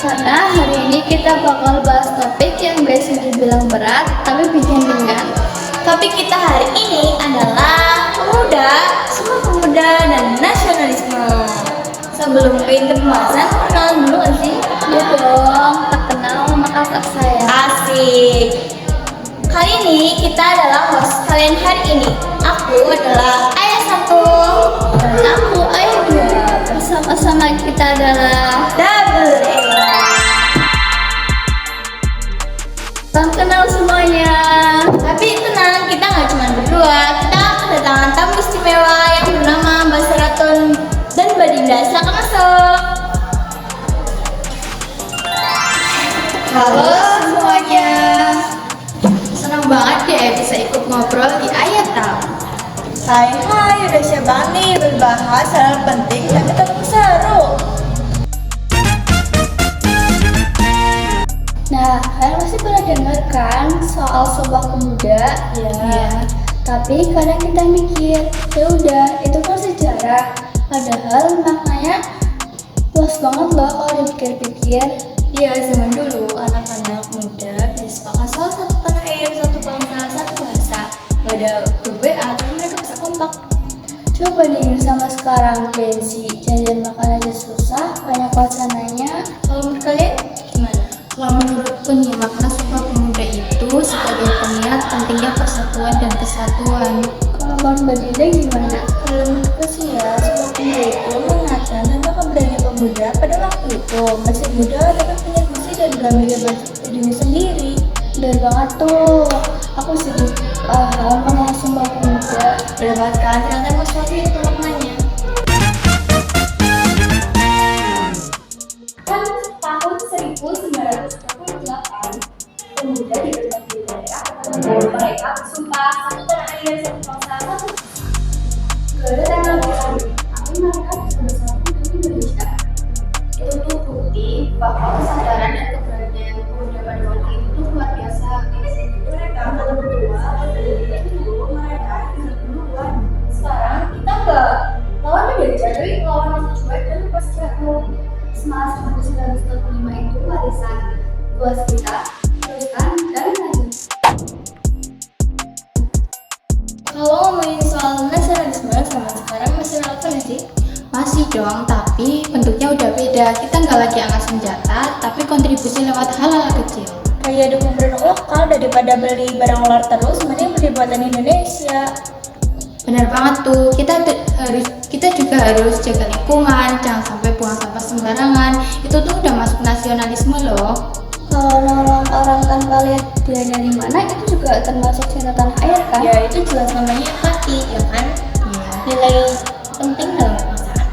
Karena hari ini kita bakal bahas topik yang biasa dibilang berat tapi bikin ringan. Topik kita hari ini adalah pemuda, Sumpah Pemuda dan nasionalisme. Sebelum ke inti pembahasan, perkenalan dulu gak sih? Ya dong, tak kenal sama kakak saya. Asik. Kali ini kita adalah host kalian hari ini. Aku adalah Ayah satu. Dan aku Ayah dua. Bersama-sama kita adalah Double A. salam kenal semuanya. Tapi tenang, kita nggak cuma berdua. Kita kedatangan tamu istimewa yang bernama Mbak Seraton dan Mbak Dinda. Silakan masuk. Halo semuanya. Senang banget ya bisa ikut ngobrol di Ayah Tahu. Hai, udah siap banget nih berbahas hal penting tapi tetap seru. Nah, kalian pasti pernah dengar kan soal Sumpah Pemuda? Ya. Tapi kadang kita mikir, ya udah, itu kan sejarah. Padahal maknanya luas banget loh kalau dipikir-pikir. Iya, zaman dulu anak-anak muda bersepakat soal satu tanah air, satu bangsa, satu bahasa. Gak ada grup WA, tapi mereka bisa kompak. Coba nih sama sekarang, Bensi, jajan makan aja susah, banyak wacananya. Kalau menurut kalian gimana? Kalau menurutku nih, makna Sumpah Pemuda itu sebagai pengingat pentingnya persatuan dan kesatuan. Kalau Bang Badida gimana? Kalau menurutku sih ya, Sumpah Pemuda itu mengingatkan tentang keberanian pemuda pada waktu itu. Masih muda tapi punya visi dan berani bersikap diri sendiri. Bener banget tuh, aku sedih paham sama Sumpah Pemuda. Bener banget kan, ternyata emang sesuatu itu maknanya. Kan tahun 1948, pemuda di berbagai daerah mereka bersumpah satu tanah air, satu bangsa, satu gak ada tanah besar, tapi mereka bisa bersatu demi Indonesia. Itu tuh bukti bahwa kesadaran dan keberanian pemuda pada waktu itu tuh luar biasa. Mereka kalau berdua, berdiri dulu, mereka hidup duluan. Sekarang kita nggak lawan menjajah, tapi lawan yang cuek dan pas jatuh. Semangat 1945 itu warisan buat kita, teruskan dan lanjut. Kalau ngomongin soal nasionalisme sama sekarang masih relevan nggak sih? Masih dong, tapi bentuknya udah beda. Kita nggak lagi angkat senjata, tapi kontribusi lewat hal-hal kecil. Kayak dukung produk lokal daripada beli barang luar terus, mending beli buatan Indonesia. Benar banget tuh, kita juga harus jaga lingkungan, jangan sampai buang sampah sembarangan. Itu tuh udah masuk nasionalisme loh. Kalau nolong orang tanpa lihat dia dari mana, itu juga termasuk cinta tanah air kan? Ya itu jelas namanya empati, ya kan? Iya. Nilai penting dalam permasalahan.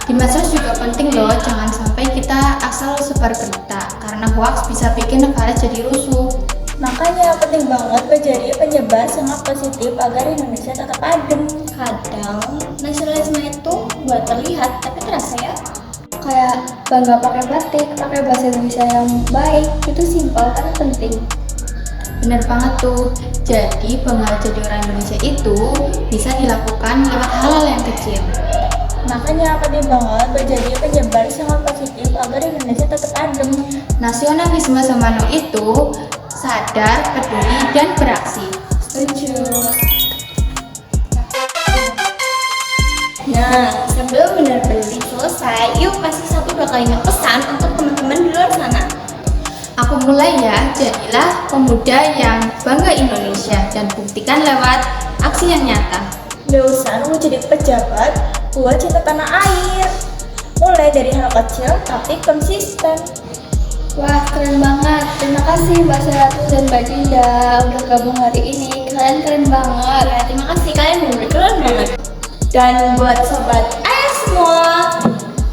Di medsos juga penting loh, jangan sampai kita asal sebar berita, karena hoax bisa bikin negara jadi rusuh. Makanya penting banget menjadi penyebar semangat positif agar Indonesia tetap adem. Kadang nasionalisme itu buat terlihat tapi terasa ya. Kayak bangga pakai batik, pakai bahasa Indonesia yang baik, itu simpel tapi penting. Bener banget tuh, jadi bangga jadi orang Indonesia itu bisa dilakukan lewat hal-hal yang kecil. Makanya penting banget menjadi penyebar semangat positif agar Indonesia tetap adem. Nasionalisme sama no itu sadar, peduli, dan beraksi. Setuju. Nah, sebelum benar-benar selesai, yuk kasih 1-2 kalimat pesan untuk teman-teman di luar sana. Aku mulai ya, jadilah pemuda yang bangga Indonesia dan buktikan lewat aksi yang nyata. Gak usah nunggu jadi pejabat, buat cinta tanah air. Mulai dari hal kecil tapi konsisten. Wah, keren banget. Terima kasih Mbak Seratu dan Mbak Dinda udah gabung hari ini. Kalian keren banget. Ya, terima kasih kalian benar-benar keren banget. Dan buat sobat Ayah semua,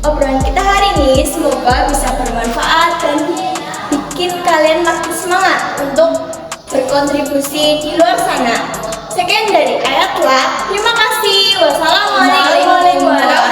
obrolan kita hari ini semoga bisa bermanfaat dan bikin kalian makin semangat untuk berkontribusi di luar sana. Sekian dari Ayah Tua. Terima kasih. Wassalamualaikum warahmatullahi wabarakatuh.